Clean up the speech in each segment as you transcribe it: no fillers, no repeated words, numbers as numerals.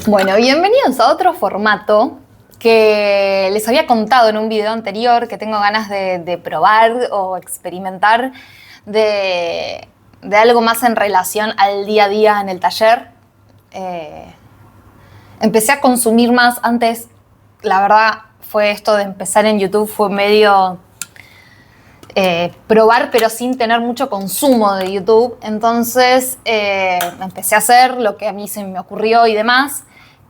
Bueno, bienvenidos a otro formato que les había contado en un video anterior que tengo ganas de probar o experimentar de algo más en relación al día a día en el taller. Empecé a consumir más antes, la verdad fue esto de empezar en YouTube, fue medio probar pero sin tener mucho consumo de YouTube. Entonces empecé a hacer lo que a mí se me ocurrió y demás.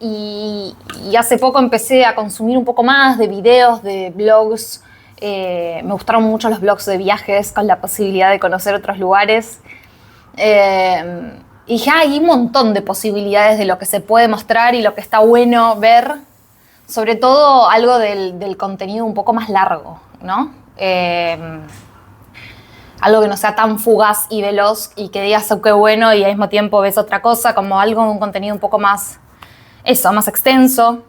Y hace poco empecé a consumir un poco más de videos, de blogs. Me gustaron mucho los blogs de viajes con la posibilidad de conocer otros lugares. Y ya hay un montón de posibilidades de lo que se puede mostrar y lo que está bueno ver. Sobre todo algo del contenido un poco más largo, ¿no? Algo que no sea tan fugaz y veloz y que digas, oh, qué bueno, y al mismo tiempo ves otra cosa, como algo, un contenido un poco más, más extenso.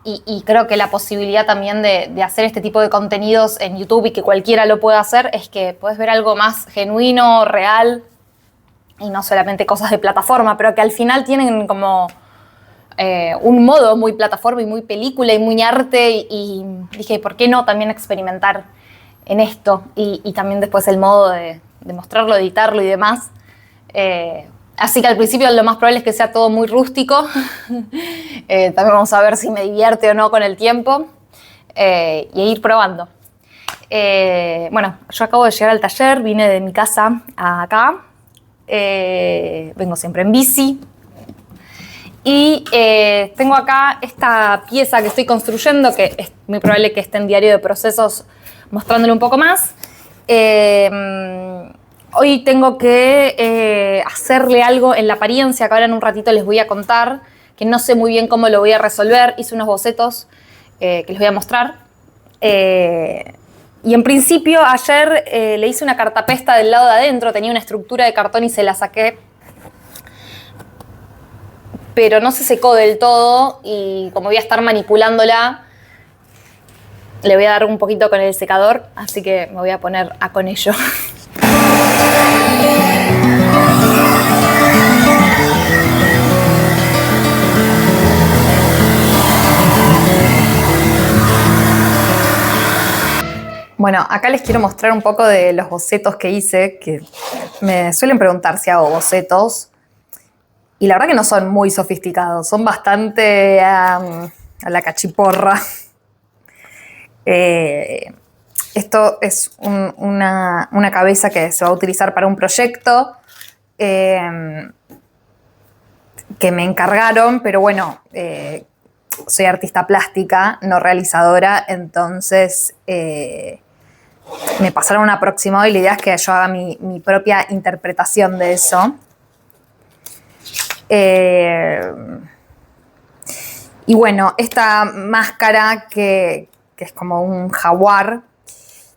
Y creo que la posibilidad también de hacer este tipo de contenidos en YouTube y que cualquiera lo pueda hacer es que puedes ver algo más genuino, real, y no solamente cosas de plataforma, pero que al final tienen como un modo muy plataforma y muy película y muy arte. Y dije, ¿por qué no también experimentar en esto? Y también después el modo de mostrarlo, editarlo y demás. Así que al principio lo más probable es que sea todo muy rústico. También vamos a ver si me divierte o no con el tiempo. Y ir probando. Bueno, yo acabo de llegar al taller, vine de mi casa a acá. Vengo siempre en bici. Y tengo acá esta pieza que estoy construyendo, que es muy probable que esté en diario de procesos mostrándole un poco más. Hoy tengo que hacerle algo en la apariencia, que ahora en un ratito les voy a contar, que no sé muy bien cómo lo voy a resolver. Hice unos bocetos que les voy a mostrar. Y en principio ayer le hice una cartapesta del lado de adentro, tenía una estructura de cartón y se la saqué. Pero no se secó del todo y como voy a estar manipulándola, le voy a dar un poquito con el secador, así que me voy a poner con ello. Bueno, acá les quiero mostrar un poco de los bocetos que hice, que me suelen preguntar si hago bocetos. Y la verdad que no son muy sofisticados, son bastante a la cachiporra. Esto es una cabeza que se va a utilizar para un proyecto que me encargaron, pero bueno, soy artista plástica, no realizadora, entonces me pasaron un aproximado y la idea es que yo haga mi propia interpretación de eso. Y bueno, esta máscara que es como un jaguar,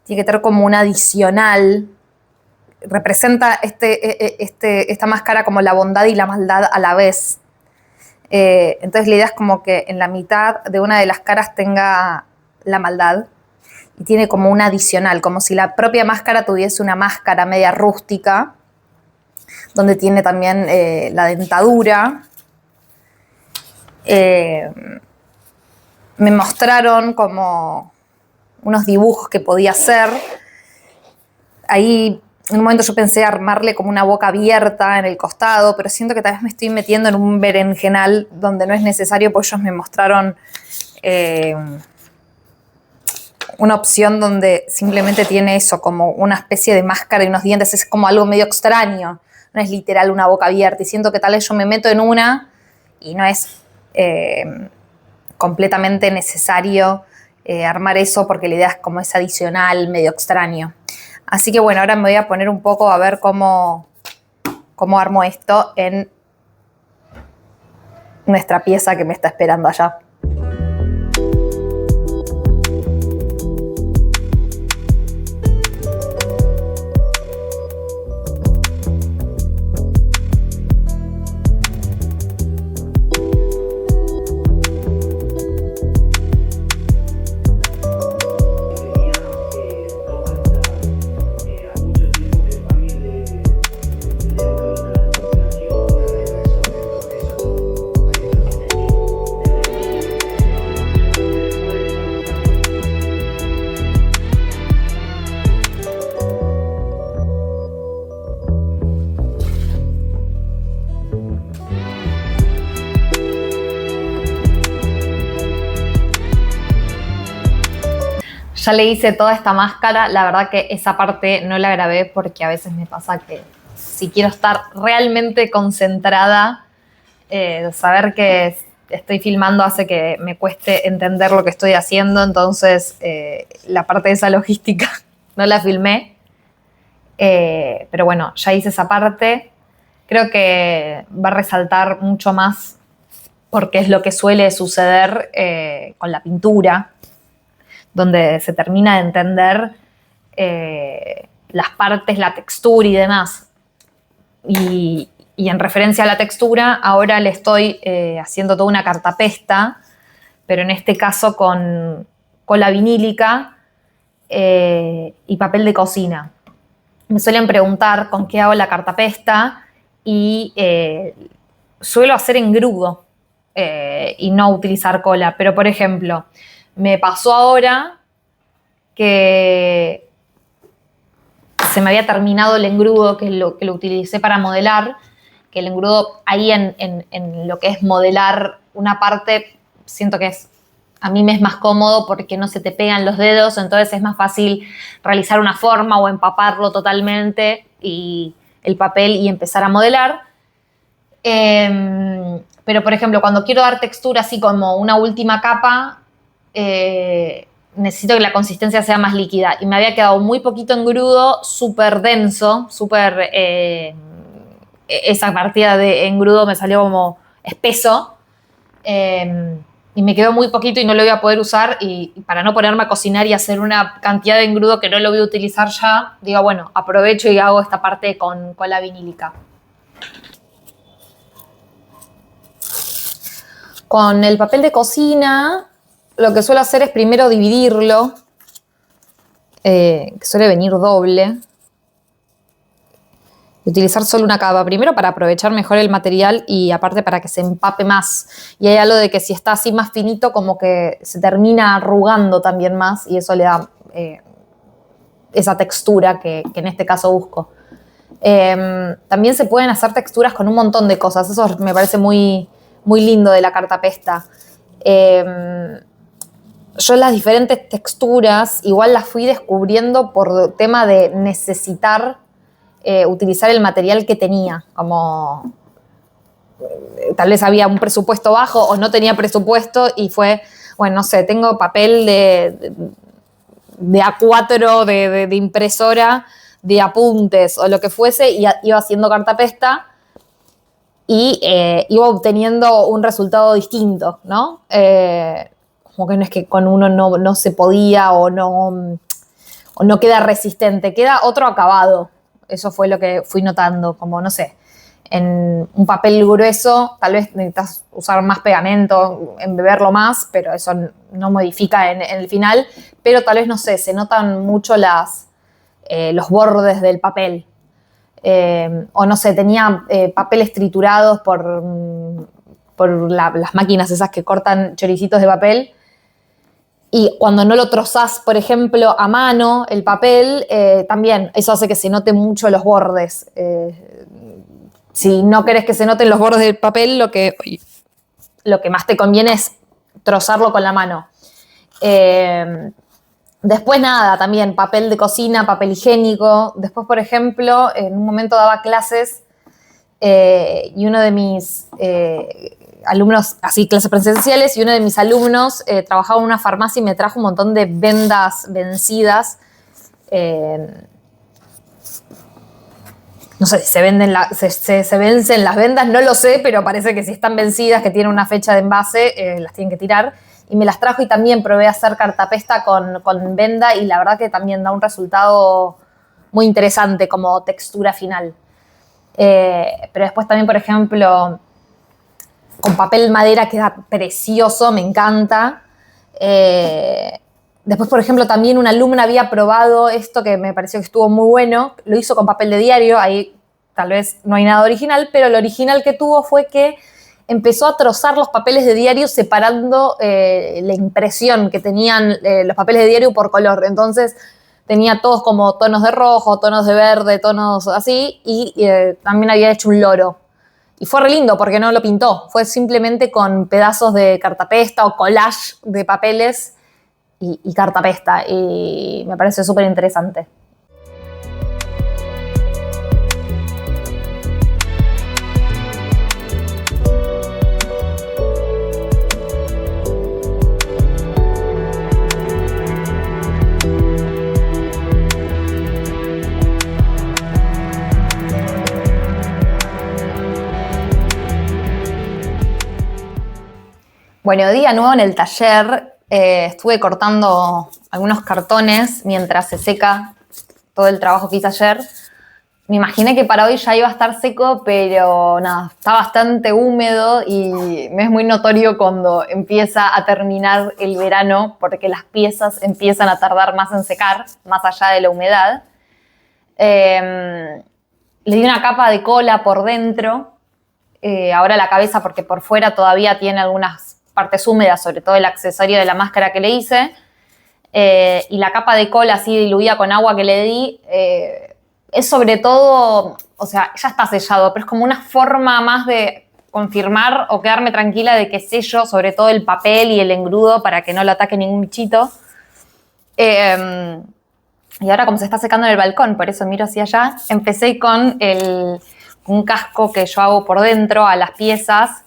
tiene que tener como un adicional. Representa esta máscara como la bondad y la maldad a la vez. Entonces la idea es como que en la mitad de una de las caras tenga la maldad y tiene como un adicional, como si la propia máscara tuviese una máscara media rústica, donde tiene también la dentadura. Me mostraron como unos dibujos que podía hacer. Ahí en un momento yo pensé armarle como una boca abierta en el costado, pero siento que tal vez me estoy metiendo en un berenjenal donde no es necesario, porque ellos me mostraron una opción donde simplemente tiene eso, como una especie de máscara y unos dientes. Es como algo medio extraño. No es literal una boca abierta. Y siento que tal vez yo me meto en una y no es completamente necesario armar eso, porque la idea es como es adicional, medio extraño. Así que bueno, ahora me voy a poner un poco a ver cómo armo esto en nuestra pieza que me está esperando allá. ya le hice toda esta máscara. La verdad que esa parte no la grabé porque a veces me pasa que si quiero estar realmente concentrada, saber que estoy filmando hace que me cueste entender lo que estoy haciendo. Entonces, la parte de esa logística no la filmé. Pero bueno, ya hice esa parte. Creo que va a resaltar mucho más porque es lo que suele suceder con la pintura, donde se termina de entender las partes, la textura y demás. Y en referencia a la textura, ahora le estoy haciendo toda una cartapesta, pero en este caso con cola vinílica y papel de cocina. Me suelen preguntar con qué hago la cartapesta y suelo hacer engrudo y no utilizar cola. Pero, por ejemplo, me pasó ahora que se me había terminado el engrudo que lo utilicé para modelar, que el engrudo ahí en lo que es modelar una parte, siento que a mí me es más cómodo porque no se te pegan los dedos, entonces es más fácil realizar una forma o empaparlo totalmente y el papel y empezar a modelar. Pero, por ejemplo, cuando quiero dar textura así como una última capa, necesito que la consistencia sea más líquida. Y me había quedado muy poquito engrudo, súper denso, súper... esa partida de engrudo me salió como espeso. Y me quedó muy poquito y no lo voy a poder usar. Y para no ponerme a cocinar y hacer una cantidad de engrudo que no lo voy a utilizar ya, digo, bueno, aprovecho y hago esta parte con cola vinílica. Con el papel de cocina, lo que suelo hacer es primero dividirlo, que suele venir doble, y utilizar solo una capa, primero para aprovechar mejor el material y aparte para que se empape más. Y hay algo de que si está así más finito, como que se termina arrugando también más y eso le da esa textura que en este caso busco. También se pueden hacer texturas con un montón de cosas, eso me parece muy, muy lindo de la cartapesta. Yo las diferentes texturas igual las fui descubriendo por tema de necesitar utilizar el material que tenía, como tal vez había un presupuesto bajo o no tenía presupuesto y fue, bueno, no sé, tengo papel de A4, de impresora, de apuntes o lo que fuese y iba haciendo cartapesta y iba obteniendo un resultado distinto, ¿no? Como que no es que con uno no se podía o no queda resistente, queda otro acabado. Eso fue lo que fui notando, como no sé, en un papel grueso tal vez necesitas usar más pegamento, embeberlo más, pero eso no modifica en el final, pero tal vez, no sé, se notan mucho los bordes del papel. O no sé, tenía papeles triturados por las máquinas esas que cortan choricitos de papel. Y cuando no lo trozás, por ejemplo, a mano, el papel, también eso hace que se noten mucho los bordes. Si no querés que se noten los bordes del papel, lo que más te conviene es trozarlo con la mano. Después nada, también papel de cocina, papel higiénico. Después, por ejemplo, en un momento daba clases y uno de mis alumnos, así clases presenciales, y uno de mis alumnos trabajaba en una farmacia y me trajo un montón de vendas vencidas. No sé si se vencen las vendas, no lo sé, pero parece que si están vencidas, que tienen una fecha de envase, las tienen que tirar. Y me las trajo y también probé a hacer cartapesta con venda y la verdad que también da un resultado muy interesante como textura final. Pero después también, por ejemplo, con papel madera queda precioso, me encanta. Después, por ejemplo, también una alumna había probado esto que me pareció que estuvo muy bueno. Lo hizo con papel de diario, ahí tal vez no hay nada original, pero lo original que tuvo fue que empezó a trozar los papeles de diario separando la impresión que tenían los papeles de diario por color. Entonces tenía todos como tonos de rojo, tonos de verde, tonos así, y también había hecho un loro. Y fue re lindo porque no lo pintó, fue simplemente con pedazos de cartapesta o collage de papeles y cartapesta, y me parece súper interesante. Bueno, día nuevo en el taller. Estuve cortando algunos cartones mientras se seca todo el trabajo que hice ayer. Me imaginé que para hoy ya iba a estar seco, pero nada, está bastante húmedo y me es muy notorio cuando empieza a terminar el verano porque las piezas empiezan a tardar más en secar, más allá de la humedad. Le di una capa de cola por dentro, ahora la cabeza porque por fuera todavía tiene algunas partes húmedas, sobre todo el accesorio de la máscara que le hice, y la capa de cola así diluida con agua que le di, es sobre todo, o sea, ya está sellado, pero es como una forma más de confirmar o quedarme tranquila de que sello sobre todo el papel y el engrudo para que no lo ataque ningún bichito. Y ahora como se está secando en el balcón, por eso miro hacia allá, empecé con un casco que yo hago por dentro a las piezas,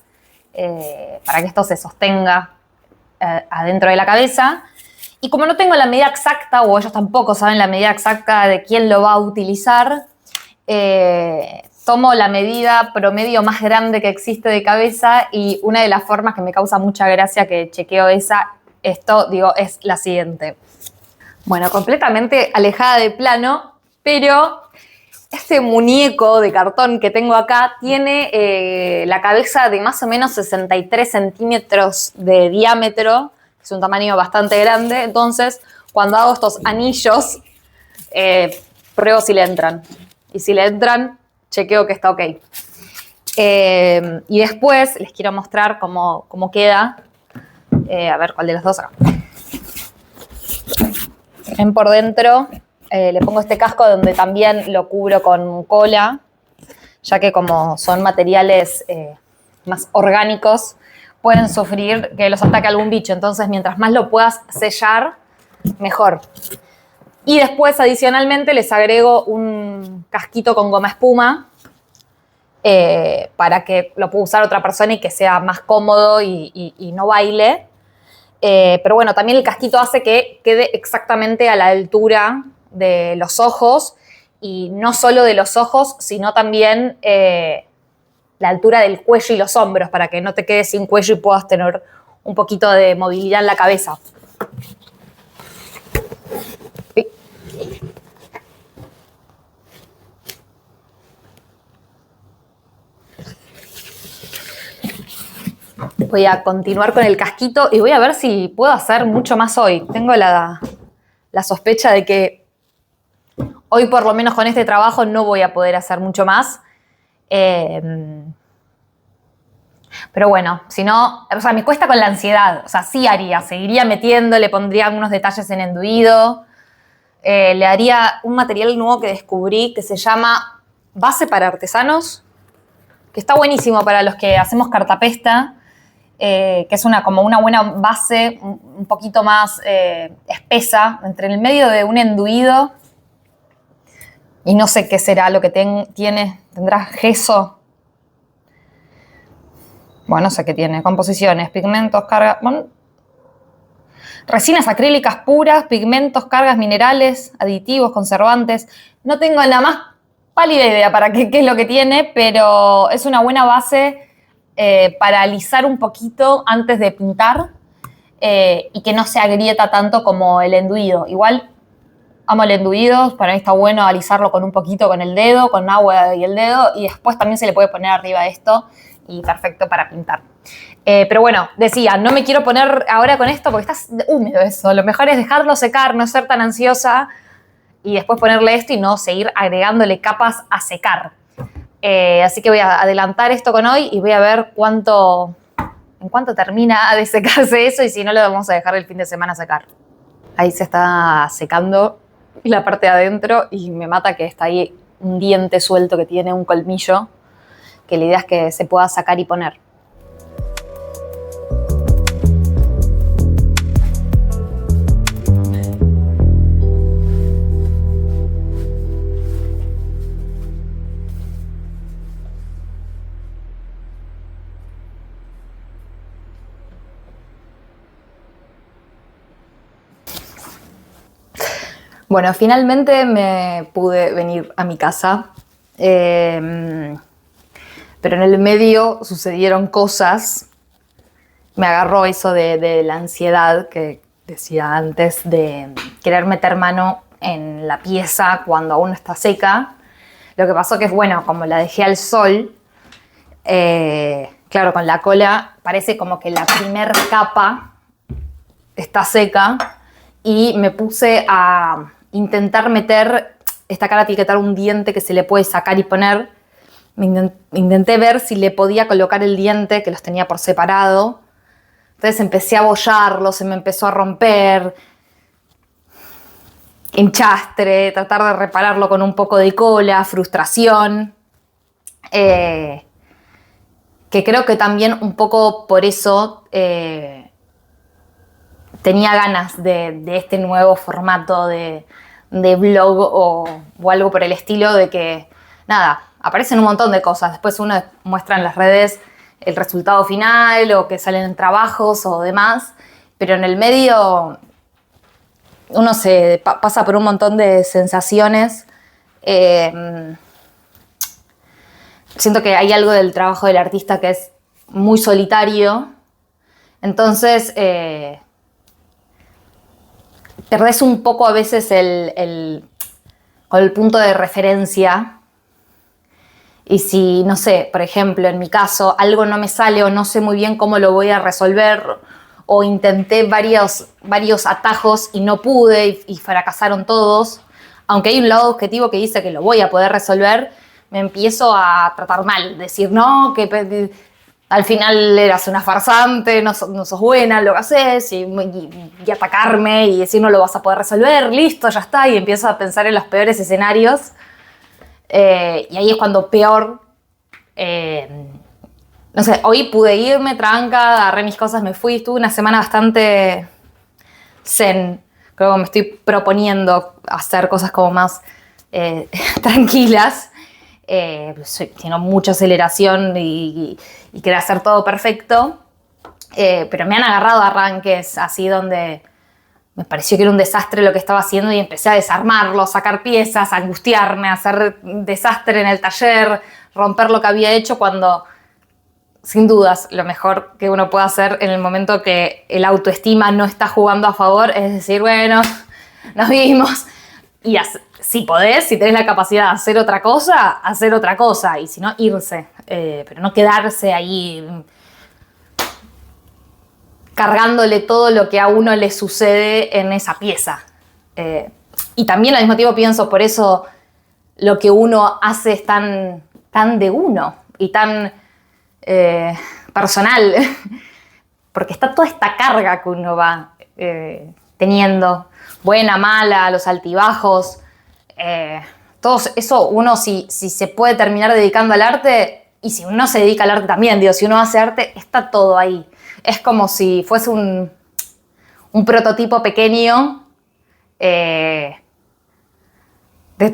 para que esto se sostenga adentro de la cabeza. Y como no tengo la medida exacta, o ellos tampoco saben la medida exacta de quién lo va a utilizar, tomo la medida promedio más grande que existe de cabeza, y una de las formas que me causa mucha gracia que chequeo es la siguiente. Bueno, completamente alejada de plano, pero este muñeco de cartón que tengo acá tiene la cabeza de más o menos 63 centímetros de diámetro, es un tamaño bastante grande, entonces cuando hago estos anillos pruebo si le entran, y si le entran chequeo que está ok. Y después les quiero mostrar cómo queda, a ver cuál de los dos acá. Ven por dentro. Le pongo este casco donde también lo cubro con cola, ya que como son materiales más orgánicos, pueden sufrir que los ataque algún bicho. Entonces, mientras más lo puedas sellar, mejor. Y después, adicionalmente, les agrego un casquito con goma espuma para que lo pueda usar otra persona y que sea más cómodo y no baile. Pero bueno, también el casquito hace que quede exactamente a la altura de los ojos, y no solo de los ojos, sino también la altura del cuello y los hombros, para que no te quedes sin cuello y puedas tener un poquito de movilidad en la cabeza. Voy a continuar con el casquito y voy a ver si puedo hacer mucho más hoy. Tengo la sospecha de que hoy, por lo menos con este trabajo, no voy a poder hacer mucho más. Pero bueno, si no, o sea, me cuesta con la ansiedad. O sea, sí haría, seguiría metiendo, le pondría algunos detalles en enduido. Le haría un material nuevo que descubrí que se llama base para artesanos, que está buenísimo para los que hacemos cartapesta, que es como una buena base, un poquito más espesa, entre el medio de un enduido. Y no sé qué será lo que tiene. ¿Tendrá gesso? Bueno, no sé qué tiene. Composiciones, pigmentos, cargas. Bueno, resinas acrílicas puras, pigmentos, cargas minerales, aditivos, conservantes. No tengo la más pálida idea para qué es lo que tiene, pero es una buena base para alisar un poquito antes de pintar y que no se agrieta tanto como el enduido. Igual amo el enduido, para mí está bueno alisarlo con un poquito con el dedo, con agua y el dedo, y después también se le puede poner arriba esto y perfecto para pintar. Pero bueno, decía, no me quiero poner ahora con esto porque está húmedo eso. Lo mejor es dejarlo secar, no ser tan ansiosa y después ponerle esto y no seguir agregándole capas a secar. Así que voy a adelantar esto con hoy y voy a ver en cuánto termina de secarse eso, y si no lo vamos a dejar el fin de semana secar. Ahí se está secando la parte de adentro y me mata que está ahí un diente suelto que tiene un colmillo, que la idea es que se pueda sacar y poner. Bueno, finalmente me pude venir a mi casa, pero en el medio sucedieron cosas. Me agarró eso de la ansiedad que decía antes, de querer meter mano en la pieza cuando aún está seca. Lo que pasó que, bueno, como la dejé al sol, claro, con la cola parece como que la primer capa está seca y me puse a intentar meter, esta cara etiquetar un diente que se le puede sacar y poner. Intenté ver si le podía colocar el diente, que los tenía por separado. Entonces empecé a bollarlo, se me empezó a romper, enchastre, tratar de repararlo con un poco de cola, frustración. Que creo que también un poco por eso tenía ganas de este nuevo formato de blog o algo por el estilo, de que, nada, aparecen un montón de cosas. Después uno muestra en las redes el resultado final o que salen en trabajos o demás, pero en el medio uno se pasa por un montón de sensaciones. Siento que hay algo del trabajo del artista que es muy solitario, entonces perdés un poco a veces el punto de referencia. Y si, no sé, por ejemplo, en mi caso, algo no me sale o no sé muy bien cómo lo voy a resolver, o intenté varios atajos y no pude y fracasaron todos, aunque hay un lado objetivo que dice que lo voy a poder resolver, me empiezo a tratar mal, decir, no, que al final eras una farsante, no sos buena en lo que haces, y atacarme y decir no lo vas a poder resolver, listo, ya está, y empiezo a pensar en los peores escenarios. Y ahí es cuando peor, no sé, hoy pude irme tranca, agarré mis cosas, me fui, estuve una semana bastante zen. Creo que me estoy proponiendo hacer cosas como más tranquilas. Tengo mucha aceleración y quiero hacer todo perfecto, pero me han agarrado arranques así donde me pareció que era un desastre lo que estaba haciendo y empecé a desarmarlo, sacar piezas, angustiarme, hacer desastre en el taller, romper lo que había hecho, cuando, sin dudas, lo mejor que uno puede hacer en el momento que el autoestima no está jugando a favor es decir, bueno, nos vimos. Y si podés, si tenés la capacidad de hacer otra cosa, y si no, irse. Pero no quedarse ahí cargándole todo lo que a uno le sucede en esa pieza. Y también al mismo tiempo pienso, por eso lo que uno hace es tan de uno y tan personal, porque está toda esta carga que uno va teniendo, buena, mala, los altibajos, todo eso uno si se puede terminar dedicando al arte, y si uno se dedica al arte también, digo, si uno hace arte, está todo ahí. Es como si fuese un prototipo pequeño de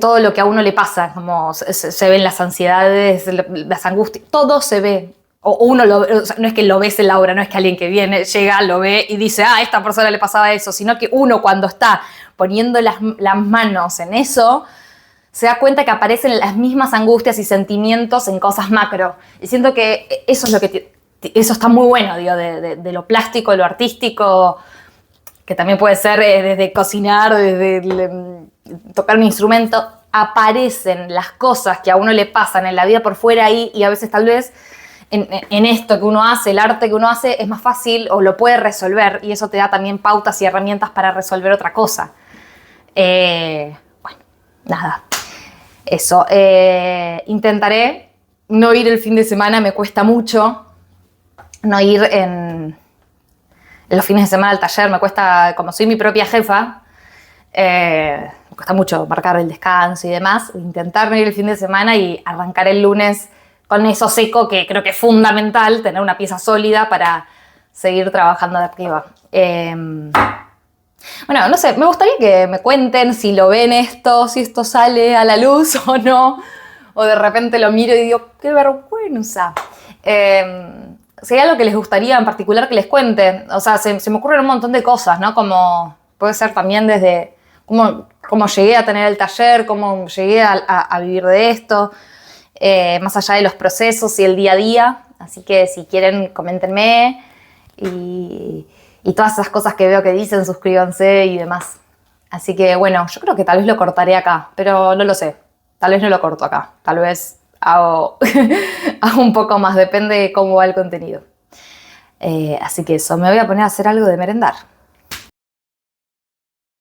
todo lo que a uno le pasa, como se ven las ansiedades, las angustias, todo se ve. O uno lo ve, o sea, no es que lo ves en la obra, no es que alguien que viene, llega, lo ve y dice, a esta persona le pasaba eso, sino que uno cuando está poniendo las manos en eso, se da cuenta que aparecen las mismas angustias y sentimientos en cosas macro. Y siento que eso es lo que eso está muy bueno, digo, de lo plástico, lo artístico, que también puede ser desde cocinar, desde tocar un instrumento. Aparecen las cosas que a uno le pasan en la vida por fuera ahí, y a veces tal vez en esto que uno hace, el arte que uno hace, es más fácil o lo puede resolver, y eso te da también pautas y herramientas para resolver otra cosa. Bueno, nada, eso. Intentaré no ir el fin de semana, me cuesta mucho no ir en los fines de semana al taller, me cuesta, como soy mi propia jefa, me cuesta mucho marcar el descanso y demás, intentar no ir el fin de semana y arrancar el lunes con eso seco, que creo que es fundamental, tener una pieza sólida para seguir trabajando de arriba. Bueno, no sé, me gustaría que me cuenten si lo ven esto, si esto sale a la luz o no, o de repente lo miro y digo, qué vergüenza. Si hay algo que les gustaría en particular que les cuente, o sea, se me ocurren un montón de cosas, ¿no? Como puede ser también desde cómo llegué a tener el taller, cómo llegué a vivir de esto, más allá de los procesos y el día a día. Así que si quieren, coméntenme y todas esas cosas que veo que dicen, suscríbanse y demás. Así que bueno, yo creo que tal vez lo cortaré acá, pero no lo sé. Tal vez no lo corto acá, tal vez hago, hago un poco más, depende de cómo va el contenido. Así que eso, me voy a poner a hacer algo de merendar.